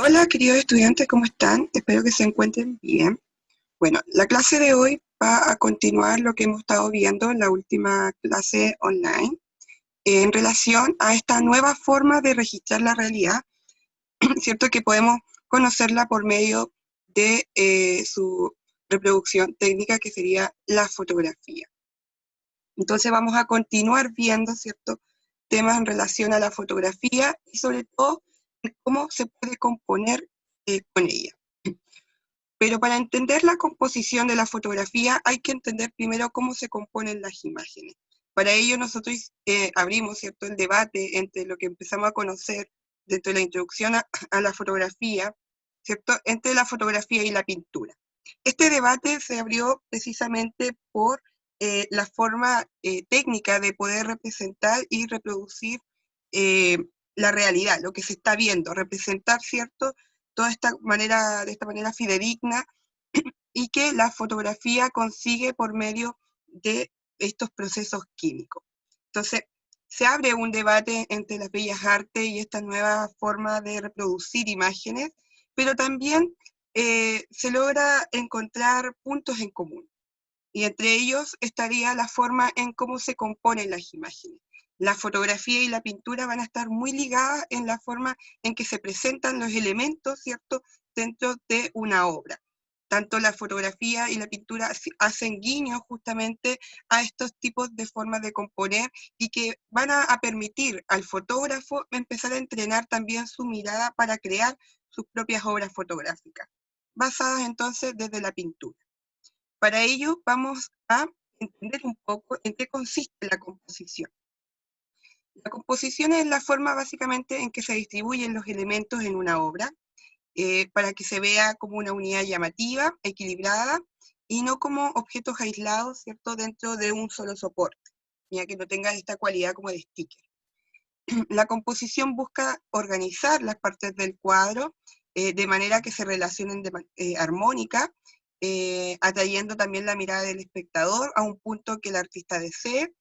Hola, queridos estudiantes, ¿cómo están? Espero que se encuentren bien. Bueno, la clase de hoy va a continuar lo que hemos estado viendo en la última clase online en relación a esta nueva forma de registrar la realidad, ¿cierto? Que podemos conocerla por medio de su reproducción técnica, que sería la fotografía. Entonces vamos a continuar viendo, ¿cierto?, temas en relación a la fotografía y sobre todo cómo se puede componer con ella. Pero para entender la composición de la fotografía hay que entender primero cómo se componen las imágenes. Para ello nosotros abrimos, ¿cierto?, el debate entre lo que empezamos a conocer dentro de la introducción a la fotografía, ¿cierto?, entre la fotografía y la pintura. Este debate se abrió precisamente por la forma técnica de poder representar y reproducir eh, la realidad, lo que se está viendo, representar, ¿cierto?, toda esta manera, de esta manera fidedigna, y que la fotografía consigue por medio de estos procesos químicos. Entonces, se abre un debate entre las bellas artes y esta nueva forma de reproducir imágenes, pero también se logra encontrar puntos en común. Y entre ellos estaría la forma en cómo se componen las imágenes. La fotografía y la pintura van a estar muy ligadas en la forma en que se presentan los elementos, ¿cierto?, dentro de una obra. Tanto la fotografía y la pintura hacen guiños justamente a estos tipos de formas de componer y que van a permitir al fotógrafo empezar a entrenar también su mirada para crear sus propias obras fotográficas, basadas entonces desde la pintura. Para ello vamos a entender un poco en qué consiste la composición. La composición es la forma básicamente en que se distribuyen los elementos en una obra, para que se vea como una unidad llamativa, equilibrada, y no como objetos aislados, ¿cierto?, dentro de un solo soporte, ya que no tenga esta cualidad como de sticker. La composición busca organizar las partes del cuadro de manera que se relacionen armónica, atrayendo también la mirada del espectador a un punto que el artista desee.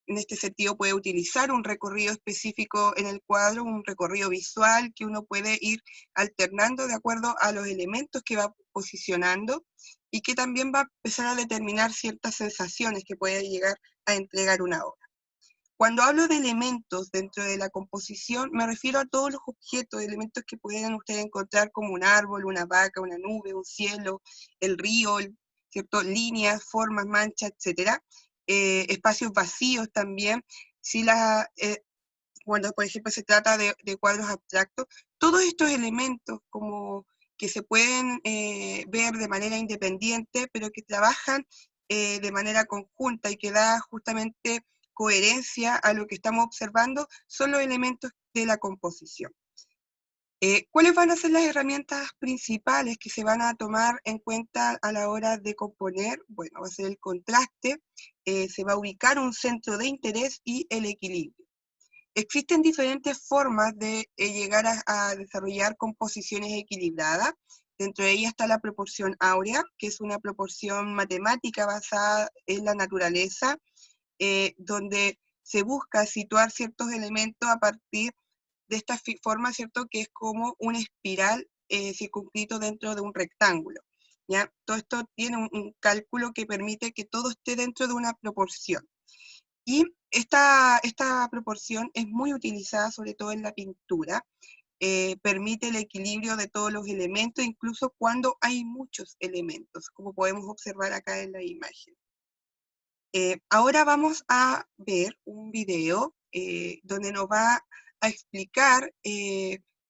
En este sentido puede utilizar un recorrido específico en el cuadro, un recorrido visual que uno puede ir alternando de acuerdo a los elementos que va posicionando y que también va a empezar a determinar ciertas sensaciones que puede llegar a entregar una obra. Cuando hablo de elementos dentro de la composición, me refiero a todos los objetos, elementos que pueden ustedes encontrar como un árbol, una vaca, una nube, un cielo, el río, ¿cierto?, líneas, formas, manchas, etcétera. Espacios vacíos también. Si cuando, por ejemplo, se trata de cuadros abstractos, todos estos elementos como que se pueden ver de manera independiente, pero que trabajan de manera conjunta y que da justamente coherencia a lo que estamos observando, son los elementos de la composición. ¿Cuáles van a ser las herramientas principales que se van a tomar en cuenta a la hora de componer? Bueno, va a ser el contraste, se va a ubicar un centro de interés y el equilibrio. Existen diferentes formas de llegar a desarrollar composiciones equilibradas. Dentro de ellas está la proporción áurea, que es una proporción matemática basada en la naturaleza, donde se busca situar ciertos elementos a partir de esta forma, ¿cierto?, que es como una espiral circunscrito dentro de un rectángulo. ¿Ya? Todo esto tiene un cálculo que permite que todo esté dentro de una proporción. Y esta proporción es muy utilizada sobre todo en la pintura, permite el equilibrio de todos los elementos, incluso cuando hay muchos elementos, como podemos observar acá en la imagen. Ahora vamos a ver un video donde nos va a explicar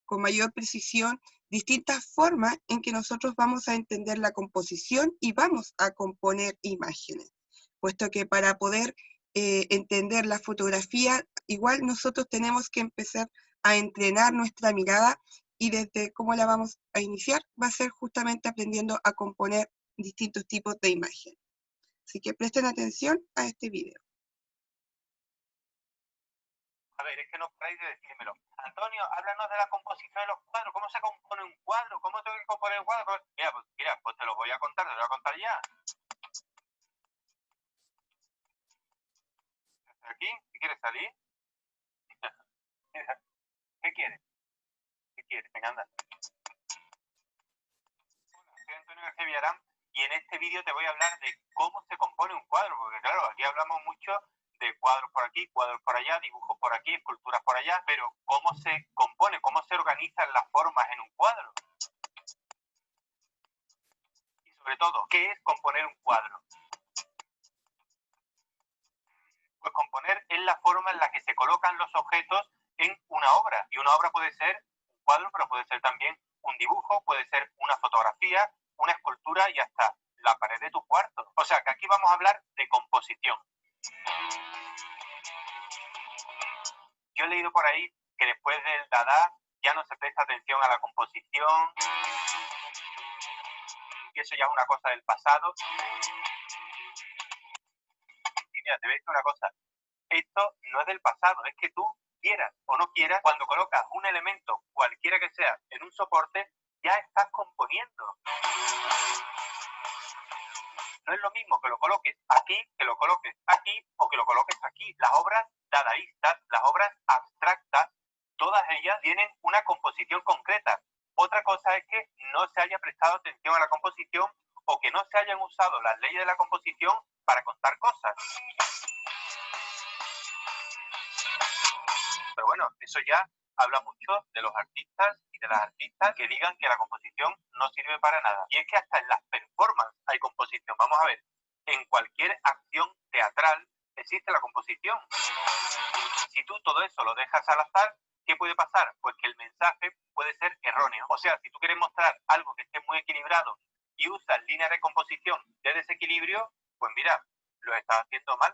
con mayor precisión distintas formas en que nosotros vamos a entender la composición y vamos a componer imágenes, puesto que para poder entender la fotografía, igual nosotros tenemos que empezar a entrenar nuestra mirada, y desde cómo la vamos a iniciar va a ser justamente aprendiendo a componer distintos tipos de imágenes. Así que presten atención a este video. A ver, es que no paráis de decírmelo. Antonio, háblanos de la composición de los cuadros. ¿Cómo se compone un cuadro? ¿Cómo tengo que componer un cuadro? Mira, pues te lo voy a contar, te lo voy a contar ya. ¿Aquí? ¿Qué quieres salir? ¿Qué quieres? quieres? Venga, anda. Hola, soy Antonio García Villarán y en este vídeo te voy a hablar de cómo se compone un cuadro, porque claro, aquí hablamos mucho de cuadros por aquí, cuadros por allá, dibujos por aquí, esculturas por allá, pero ¿cómo se compone, cómo se organizan las formas en un cuadro? Y sobre todo, ¿qué es componer un cuadro? Pues componer es la forma en la que se colocan los objetos en una obra. Y una obra puede ser un cuadro, pero puede ser también un dibujo, puede ser una fotografía, una escultura y hasta la pared de tu cuarto. O sea que aquí vamos a hablar de composición. Yo he leído por ahí que después del Dada ya no se presta atención a la composición, que eso ya es una cosa del pasado. Y mira, te voy a decir una cosa, esto no es del pasado, es que tú quieras o no quieras, cuando colocas un elemento, cualquiera que sea, en un soporte, ya estás componiendo. No es lo mismo que lo coloques aquí, que lo coloques aquí o que lo coloques aquí. Las obras dadaístas, las obras abstractas, todas ellas tienen una composición concreta. Otra cosa es que no se haya prestado atención a la composición o que no se hayan usado las leyes de la composición para contar cosas. Pero bueno, eso ya habla mucho de los artistas y de las artistas que digan que la composición no sirve para nada. Y es que hasta en las performances hay composición. Vamos a ver, en cualquier acción teatral existe la composición. Si tú todo eso lo dejas al azar, ¿qué puede pasar? Pues que el mensaje puede ser erróneo. O sea, si tú quieres mostrar algo que esté muy equilibrado y usas líneas de composición de desequilibrio, pues mira, lo estás haciendo mal.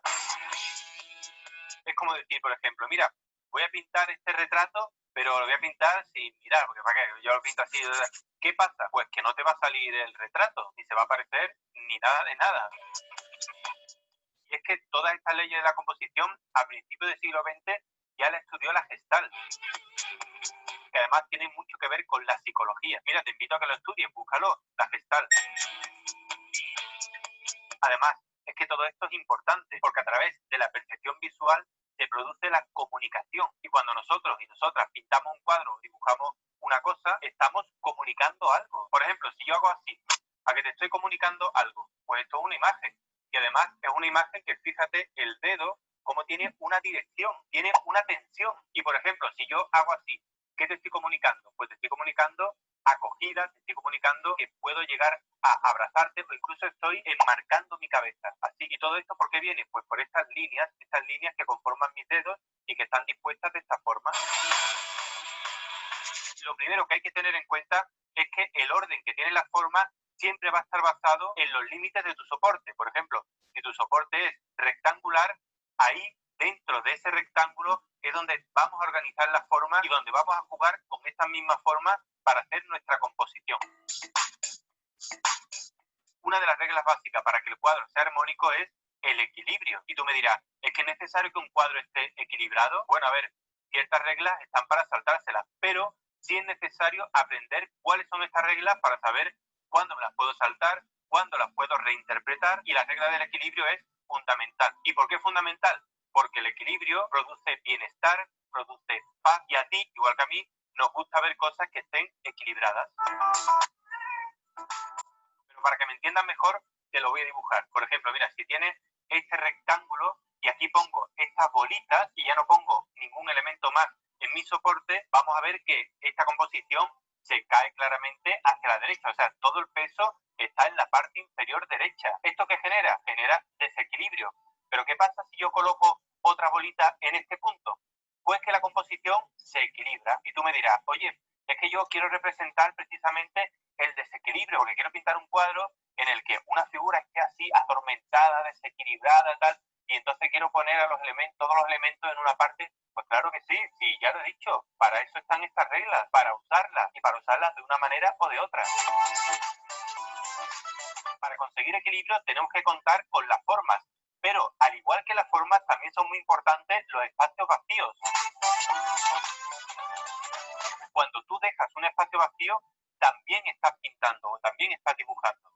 Es como decir, por ejemplo, mira, voy a pintar este retrato, pero lo voy a pintar sin mirar, porque para qué, yo lo pinto así. ¿Qué pasa? Pues que no te va a salir el retrato, ni se va a parecer ni nada de nada. Y es que todas estas leyes de la composición, a principios del siglo XX, ya la estudió la Gestalt, que además tiene mucho que ver con la psicología. Mira, te invito a que lo estudies, búscalo, la Gestalt. Además, es que todo esto es importante, porque a través de la percepción visual se produce la comunicación. Y cuando nosotros y nosotras pintamos un cuadro o dibujamos una cosa, estamos comunicando algo. Por ejemplo, si yo hago así, a que te estoy comunicando algo, pues esto es una imagen. Y además es una imagen que, fíjate, el dedo, como tiene una dirección, tiene una tensión. Y por ejemplo, si yo hago así, ¿qué te estoy comunicando? Pues te estoy comunicando acogida, te estoy comunicando que puedo llegar a abrazarte o incluso estoy enmarcando mi cabeza. Así, ¿y todo esto por qué viene? Pues por estas líneas que conforman mis dedos y que están dispuestas de esta forma. Lo primero que hay que tener en cuenta es que el orden que tiene la forma siempre va a estar basado en los límites de tu soporte. Por ejemplo, si tu soporte es rectangular, ahí dentro de ese rectángulo es donde vamos a organizar la forma y donde vamos a jugar con esta misma forma para hacer nuestra composición. Una de las reglas básicas para que el cuadro sea armónico es el equilibrio. Y tú me dirás, ¿es que es necesario que un cuadro esté equilibrado? Bueno, a ver, ciertas reglas están para saltárselas, pero sí es necesario aprender cuáles son estas reglas para saber cuándo me las puedo saltar, cuándo las puedo reinterpretar, y la regla del equilibrio es fundamental. ¿Y por qué es fundamental? Porque el equilibrio produce bienestar, produce paz, y a ti, igual que a mí, nos gusta ver cosas que estén equilibradas. Pero para que me entiendan mejor, te lo voy a dibujar. Por ejemplo, mira, si tienes este rectángulo y aquí pongo estas bolitas y ya no pongo ningún elemento más en mi soporte, vamos a ver que esta composición se cae claramente hacia la derecha. O sea, todo el peso está en la parte inferior derecha. ¿Esto qué genera? Genera desequilibrio. Pero ¿qué pasa si yo coloco otra bolita en este punto? Pues que la composición se equilibra. Y tú me dirás, oye, es que yo quiero representar precisamente el desequilibrio, porque quiero pintar un cuadro en el que una figura esté así atormentada, desequilibrada, tal, y entonces quiero poner a todos los elementos en una parte. Pues claro que sí, sí, ya lo he dicho, para eso están estas reglas, para usarlas, y para usarlas de una manera o de otra. Para conseguir equilibrio tenemos que contar con las formas, pero al igual que las formas también son muy importantes los espacios vacíos. Cuando tú dejas un espacio vacío, también estás pintando o también estás dibujando.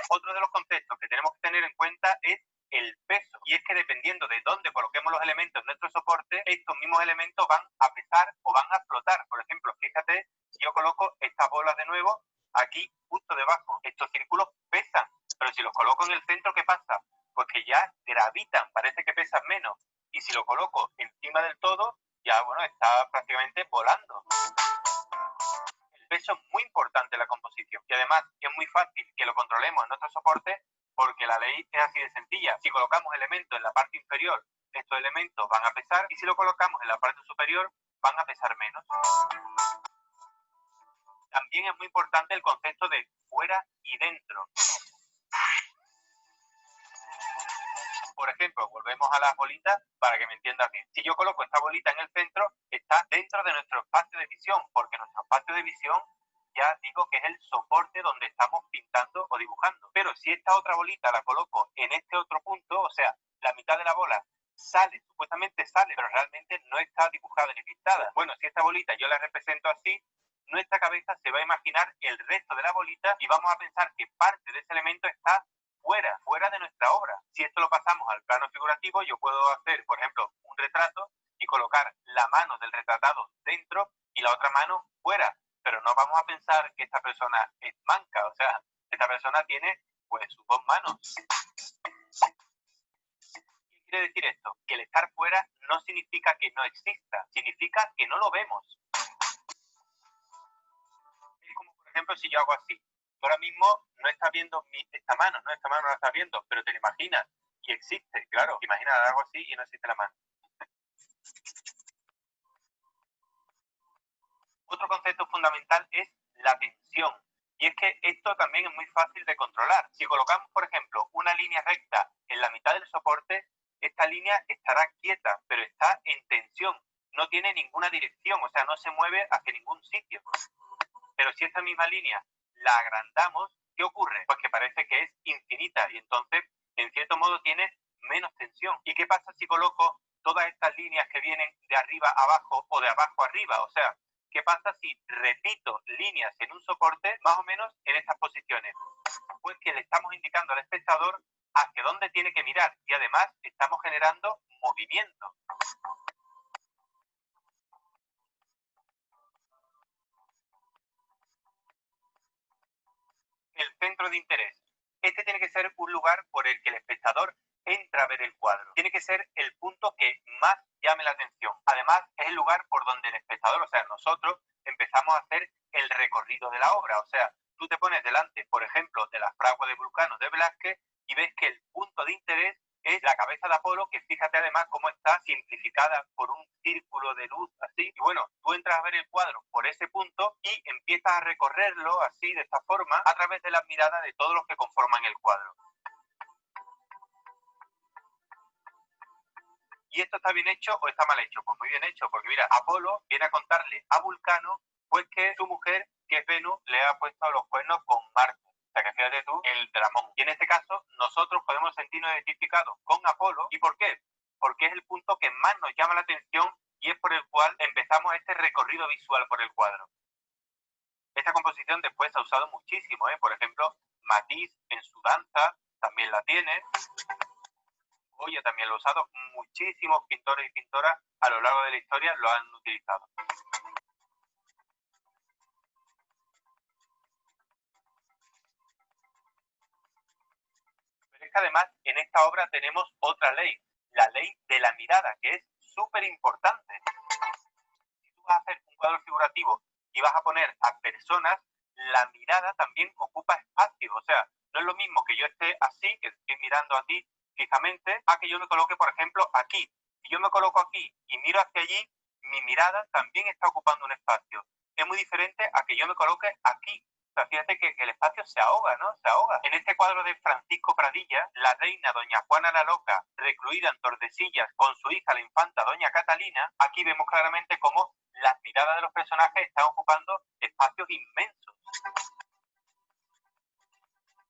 Otro de los conceptos que tenemos que tener en cuenta es el peso. y es que dependiendo de dónde coloquemos los elementos en nuestro soporte, estos mismos elementos van a pesar o van a flotar. Por ejemplo, fíjate, si yo coloco estas bolas de nuevo aquí justo debajo, estos círculos pesan, pero si los coloco en el centro, ¿qué pasa? Pues que ya gravitan, parece que pesan menos, y si lo coloco encima del todo, ya bueno, está prácticamente volando. El peso es muy importante en la composición y además es muy fácil que lo controlemos en nuestro soporte porque la ley es así de sencilla. Si colocamos elementos en la parte inferior, estos elementos van a pesar, y si lo colocamos en la parte superior, van a pesar menos. También es muy importante el concepto de fuera y dentro. Por ejemplo, volvemos a las bolitas para que me entiendas bien. Si yo coloco esta bolita en el centro, está dentro de nuestro espacio de visión, porque nuestro espacio de visión ya digo que es el soporte donde estamos pintando o dibujando. Pero si esta otra bolita la coloco en este otro punto, o sea, la mitad de la bola sale, supuestamente sale, pero realmente no está dibujada ni pintada. Bueno, si esta bolita yo la represento así, nuestra cabeza se va a imaginar el resto de la bolita y vamos a pensar que parte de ese elemento está fuera de nuestra obra. Si esto lo pasamos al plano figurativo, yo puedo hacer, por ejemplo, un retrato y colocar la mano del retratado dentro y la otra mano fuera, pero no vamos a pensar que esta persona es manca, o sea, esta persona tiene pues sus dos manos. ¿Qué quiere decir esto? Que el estar fuera no significa que no exista, significa que no lo vemos. Es como, por ejemplo, si yo hago así. Tú ahora mismo no estás viendo esta mano no la estás viendo, pero te la imaginas y existe, claro. Imagina algo así y no existe la mano. Otro concepto fundamental es la tensión. Y es que esto también es muy fácil de controlar. Si colocamos, por ejemplo, una línea recta en la mitad del soporte, esta línea estará quieta, pero está en tensión. No tiene ninguna dirección, o sea, no se mueve hacia ningún sitio. Pero si esta misma línea la agrandamos, ¿qué ocurre? Pues que parece que es infinita y entonces, en cierto modo, tiene menos tensión. ¿Y qué pasa si coloco todas estas líneas que vienen de arriba a abajo o de abajo a arriba? O sea, ¿qué pasa si repito líneas en un soporte más o menos en estas posiciones? Pues que le estamos indicando al espectador hacia dónde tiene que mirar y además estamos generando movimiento. El centro de interés. Este tiene que ser un lugar por el que el espectador entra a ver el cuadro. Tiene que ser el punto que más llame la atención. Además, es el lugar por donde el espectador, o sea, nosotros, empezamos a hacer el recorrido de la obra. O sea, tú te pones delante, por ejemplo, de la fragua de Vulcano de Velázquez y ves que el punto de interés es la cabeza de Apolo, que fíjate además cómo está simplificada por un círculo de luz así. Y bueno, tú entras a ver el cuadro por ese punto y empiezas a recorrerlo así, de esta forma, a través de las miradas de todos los que conforman el cuadro. ¿Y esto está bien hecho o está mal hecho? Pues muy bien hecho, porque mira, Apolo viene a contarle a Vulcano pues que su mujer, que es Venus, le ha puesto los cuernos con Marte. O sea, que fíjate tú, el dramón. Y en este caso, nosotros podemos sentirnos identificados con Apolo. ¿Y por qué? Porque es el punto que más nos llama la atención y es por el cual empezamos este recorrido visual por el cuadro. Esta composición después se ha usado muchísimo, ¿eh? Por ejemplo, Matisse en su danza también la tiene. Goya también lo ha usado. Muchísimos pintores y pintoras a lo largo de la historia lo han utilizado. Pero es que además en esta obra tenemos otra ley, la ley de la mirada, que es súper importante. Si tú vas a hacer un cuadro figurativo y vas a poner a personas, la mirada también ocupa espacio. O sea, no es lo mismo que yo esté así, que estoy mirando a ti fijamente, a que yo me coloque, por ejemplo, aquí. Si yo me coloco aquí y miro hacia allí, mi mirada también está ocupando un espacio. Es muy diferente a que yo me coloque aquí. O sea, fíjate que el espacio se ahoga, ¿no? Se ahoga. En este cuadro de Francisco Pradilla, la reina doña Juana la Loca, recluida en Tordesillas con su hija la infanta doña Catalina, aquí vemos claramente cómo las miradas de los personajes están ocupando espacios inmensos.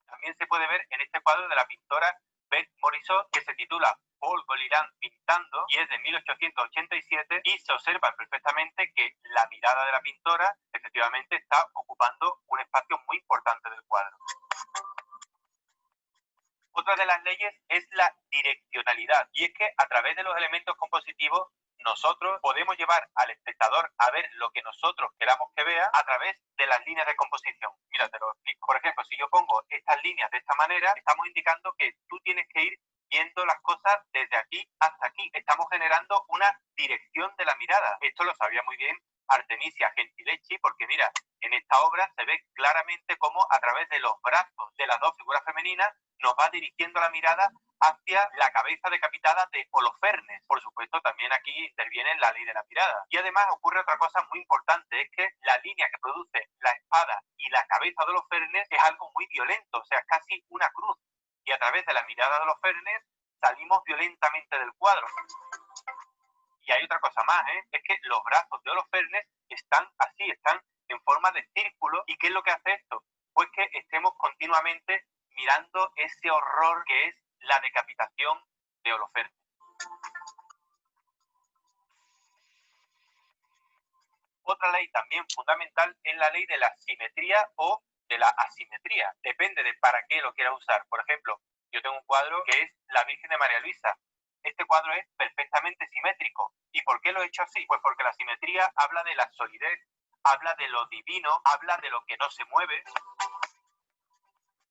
También se puede ver en este cuadro de la pintora Beth Morisot, que se titula Paul Gauguin pintando, y es de 1887, y se observa perfectamente que la mirada de la pintora efectivamente está ocupando un espacio muy importante del cuadro. Otra de las leyes es la direccionalidad, y es que a través de los elementos compositivos nosotros podemos llevar al espectador a ver lo que nosotros queramos que vea a través de las líneas de composición. Mira, te lo explico. Por ejemplo, si yo pongo estas líneas de esta manera, estamos indicando que tú tienes que ir viendo las cosas desde aquí hasta aquí. Estamos generando una dirección de la mirada. Esto lo sabía muy bien Artemisia Gentileschi, porque mira, en esta obra se ve claramente cómo a través de los brazos de las dos figuras femeninas nos va dirigiendo la mirada hacia la cabeza decapitada de Holofernes. Por supuesto, también aquí interviene la ley de la mirada. Y además ocurre otra cosa muy importante, es que la línea que produce la espada y la cabeza de Holofernes es algo muy violento, o sea, es casi una cruz. Y a través de la mirada de Holofernes salimos violentamente del cuadro. Y hay otra cosa más, es que los brazos de Holofernes están así, están en forma de círculo. ¿Y qué es lo que hace esto? Pues que estemos continuamente mirando ese horror que es la decapitación de Holofernes. Otra ley también fundamental es la ley de la simetría o de la asimetría. Depende de para qué lo quieras usar. Por ejemplo, yo tengo un cuadro que es la Virgen de María Luisa. Este cuadro es perfectamente simétrico. ¿Y por qué lo he hecho así? Pues porque la simetría habla de la solidez, habla de lo divino, habla de lo que no se mueve.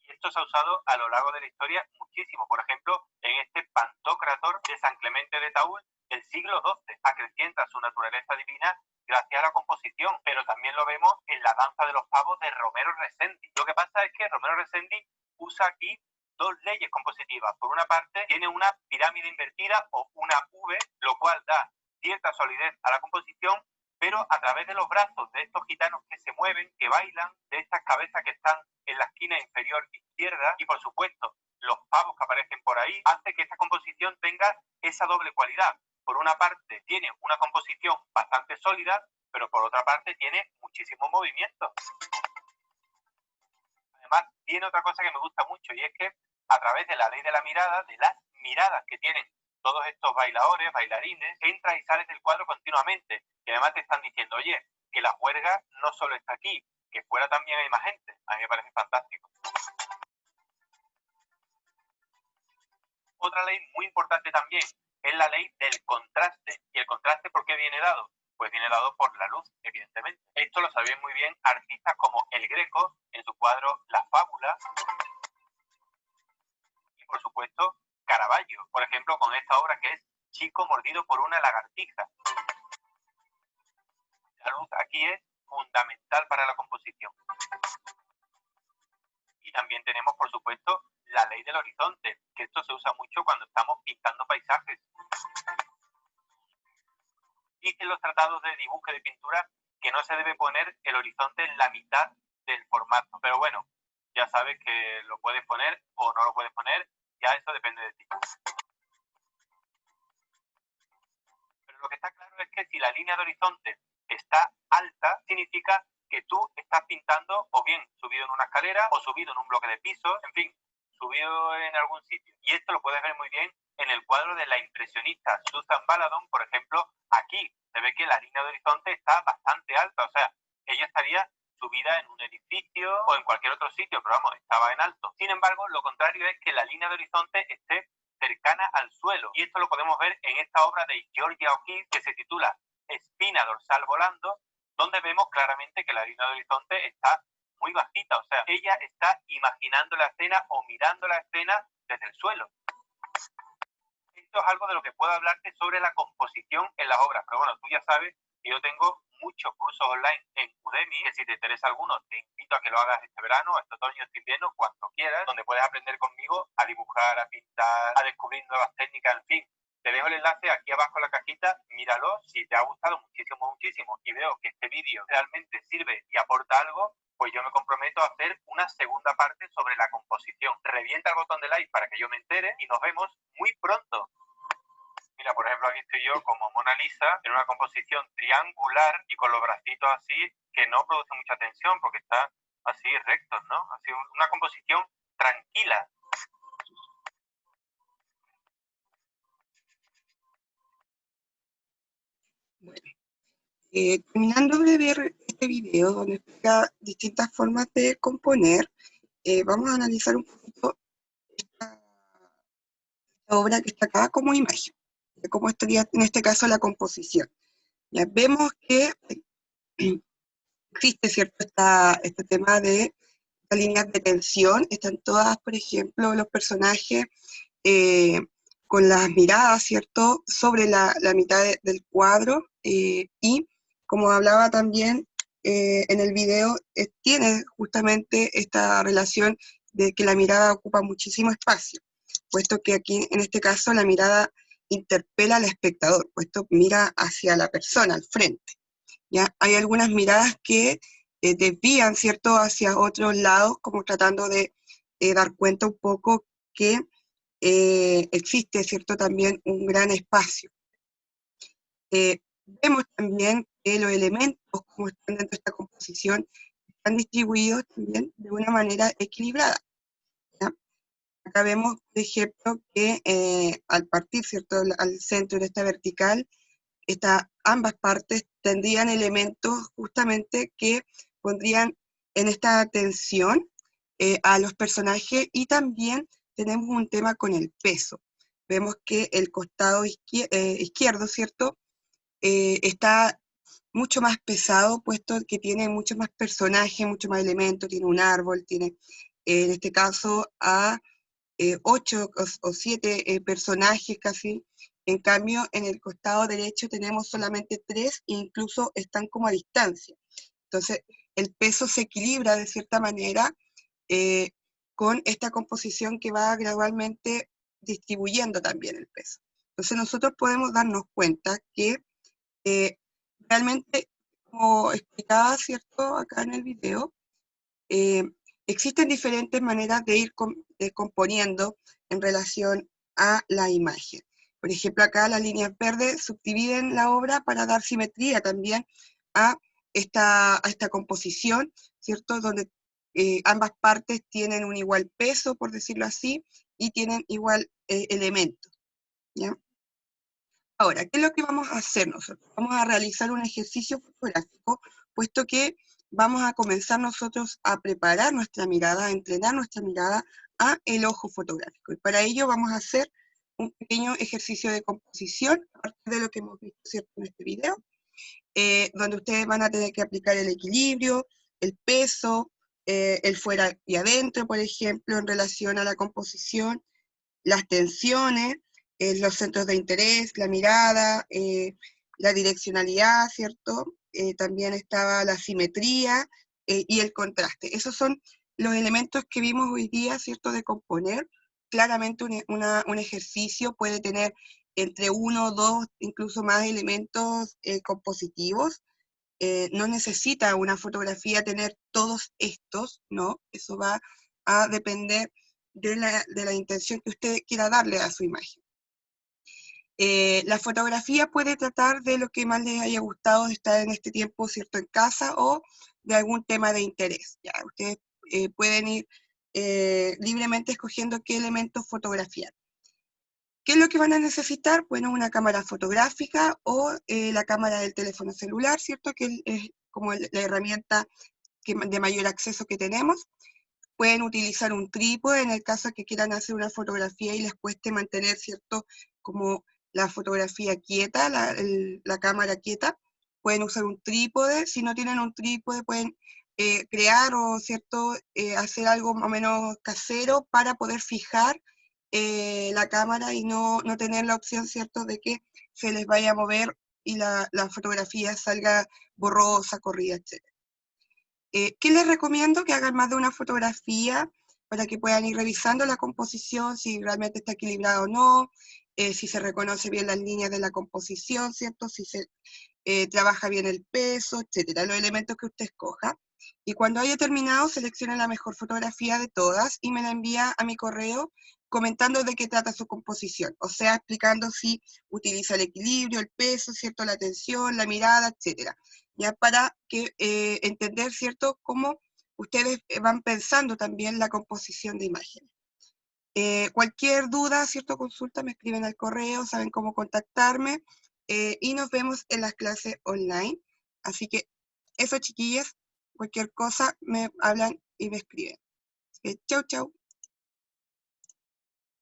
Y esto se ha usado a lo largo de la historia muchísimo. Por ejemplo, en este Pantocrator de San Clemente de Taúl del siglo XII. Acrecienta su naturaleza divina gracias a la composición, pero también lo vemos en la danza de los pavos de Romero Resendi. Lo que pasa es que Romero Resendi usa aquí dos leyes compositivas. Por una parte, tiene una pirámide invertida o una V, lo cual da cierta solidez a la composición, pero a través de los brazos de estos gitanos que se mueven, que bailan, de estas cabezas que están en la esquina inferior izquierda, y por supuesto los pavos que aparecen por ahí, hace que esta composición tenga esa doble cualidad. Por una parte tiene una composición bastante sólida, pero por otra parte tiene muchísimo movimiento. Además, tiene otra cosa que me gusta mucho, y es que a través de la ley de la mirada, de las miradas que tienen todos estos bailadores, bailarines, entras y sales del cuadro continuamente, y además te están diciendo, oye, que la juerga no solo está aquí, que fuera también hay más gente. A mí me parece fantástico. Otra ley muy importante también es la ley del contraste. ¿Y el contraste por qué viene dado? Pues viene dado por la luz, evidentemente. Esto lo sabían muy bien artistas como El Greco en su cuadro La Fábula, y por supuesto Caravaggio, por ejemplo, con esta obra que es Chico mordido por una lagartija. La luz aquí es fundamental para la composición. Y también tenemos, por supuesto, la ley del horizonte, que esto se usa mucho cuando estamos pintando paisajes. Dicen los tratados de dibujo y de pintura que no se debe poner el horizonte en la mitad del formato. Pero bueno, ya sabes que lo puedes poner o no lo puedes poner, ya eso depende de ti. Pero lo que está claro es que si la línea de horizonte está alta, significa que tú estás pintando o bien subido en una escalera o subido en un bloque de pisos, en fin, subido en algún sitio. Y esto lo puedes ver muy bien en el cuadro de la impresionista Susan Baladon, por ejemplo. Aquí se ve que la línea de horizonte está bastante alta, o sea, ella estaría subida en un edificio o en cualquier otro sitio, pero vamos, estaba en alto. Sin embargo, lo contrario es que la línea de horizonte esté cercana al suelo, y esto lo podemos ver en esta obra de Georgia O'Keeffe que se titula Espina dorsal volando, donde vemos claramente que la línea de horizonte está muy bajita, o sea, ella está imaginando la escena o mirando la escena desde el suelo. Esto es algo de lo que puedo hablarte sobre la composición en las obras, pero bueno, tú ya sabes que yo tengo muchos cursos online en Udemy, que si te interesa alguno, te invito a que lo hagas este verano, este otoño, este invierno, cuando quieras, donde puedes aprender conmigo a dibujar, a pintar, a descubrir nuevas técnicas, en fin. Te dejo el enlace aquí abajo en la cajita, míralo, si te ha gustado muchísimo y veo que este vídeo realmente sirve y aporta algo, pues yo me comprometo a hacer una segunda parte sobre la composición. Revienta el botón de like para que yo me entere y nos vemos muy pronto. Mira, por ejemplo, aquí estoy yo como Mona Lisa en una composición triangular y con los bracitos así, que no produce mucha tensión porque está así rectos, ¿no? Así una composición tranquila. Bueno, terminando de ver este video donde explica distintas formas de componer, vamos a analizar un poquito esta esta obra que está acá como imagen, de cómo estaría en este caso la composición. Ya vemos que existe, ¿cierto?, este tema de las líneas de tensión, están todas, por ejemplo, los personajes con las miradas, ¿cierto?, sobre la mitad del cuadro, y como hablaba también en el video, tiene justamente esta relación de que la mirada ocupa muchísimo espacio, puesto que aquí, en este caso, la mirada interpela al espectador, puesto mira hacia la persona, al frente. ¿Ya? Hay algunas miradas que desvían, ¿cierto?, hacia otros lados, como tratando de dar cuenta un poco que existe, ¿cierto?, también un gran espacio. Vemos también que los elementos, como están dentro de esta composición, están distribuidos también de una manera equilibrada. ¿Ya? Acá vemos, por ejemplo, que al partir, ¿cierto?, al centro de esta vertical, ambas partes tendrían elementos justamente que pondrían en esta tensión a los personajes, y también tenemos un tema con el peso. Vemos que el costado izquierdo, ¿cierto?, está mucho más pesado, puesto que tiene muchos más personajes, muchos más elementos, tiene un árbol, tiene en este caso a 8 o 7 personajes casi. En cambio, en el costado derecho tenemos solamente 3, e incluso están como a distancia. Entonces, el peso se equilibra de cierta manera eh, con esta composición que va gradualmente distribuyendo también el peso. Entonces, nosotros podemos darnos cuenta que realmente, como explicaba, ¿cierto?, acá en el video, eh, existen diferentes maneras de ir componiendo en relación a la imagen. Por ejemplo, acá las líneas verdes subdividen la obra para dar simetría también a esta composición, ¿cierto?, donde ambas partes tienen un igual peso, por decirlo así, y tienen igual elementos, ¿ya? Ahora, ¿qué es lo que vamos a hacer nosotros? Vamos a realizar un ejercicio fotográfico, puesto que vamos a comenzar nosotros a preparar nuestra mirada, a entrenar nuestra mirada a el ojo fotográfico. Y para ello vamos a hacer un pequeño ejercicio de composición, a partir de lo que hemos visto, ¿cierto?, en este video, donde ustedes van a tener que aplicar el equilibrio, el peso, el fuera y adentro, por ejemplo, en relación a la composición, las tensiones, los centros de interés, la mirada, la direccionalidad, ¿cierto? También estaba la simetría y el contraste. Esos son los elementos que vimos hoy día, ¿cierto?, de componer. Claramente un ejercicio puede tener entre 1 o 2, incluso más elementos compositivos. No necesita una fotografía tener todos estos, ¿no? Eso va a depender de la intención que usted quiera darle a su imagen. La fotografía puede tratar de lo que más les haya gustado de estar en este tiempo, ¿cierto?, en casa, o de algún tema de interés. ¿Ya? Ustedes pueden ir libremente escogiendo qué elementos fotografiar. ¿Qué es lo que van a necesitar? Bueno, una cámara fotográfica o la cámara del teléfono celular, ¿cierto?, que es como la herramienta de mayor acceso que tenemos. Pueden utilizar un trípode en el caso de que quieran hacer una fotografía y les cueste mantener, ¿cierto?, como la fotografía quieta, la cámara quieta. Pueden usar un trípode. Si no tienen un trípode, pueden crear o, ¿cierto?, hacer algo más o menos casero para poder fijar la cámara y no tener la opción, ¿cierto?, de que se les vaya a mover y la fotografía salga borrosa, corrida, etc. ¿Qué les recomiendo? Que hagan más de una fotografía para que puedan ir revisando la composición, si realmente está equilibrado o no, si se reconoce bien las líneas de la composición, ¿cierto? Si se trabaja bien el peso, etcétera, los elementos que usted escoja. Y cuando haya terminado, seleccione la mejor fotografía de todas y me la envía a mi correo comentando de qué trata su composición, o sea, explicando si utiliza el equilibrio, el peso, ¿cierto?, la tensión, la mirada, etcétera, ya para que entender, ¿cierto?, cómo ustedes van pensando también la composición de imágenes. Cualquier duda, ¿cierto?, consulta, me escriben al correo, saben cómo contactarme, y nos vemos en las clases online. Así que eso, chiquillas, cualquier cosa me hablan y me escriben. Chau, chau.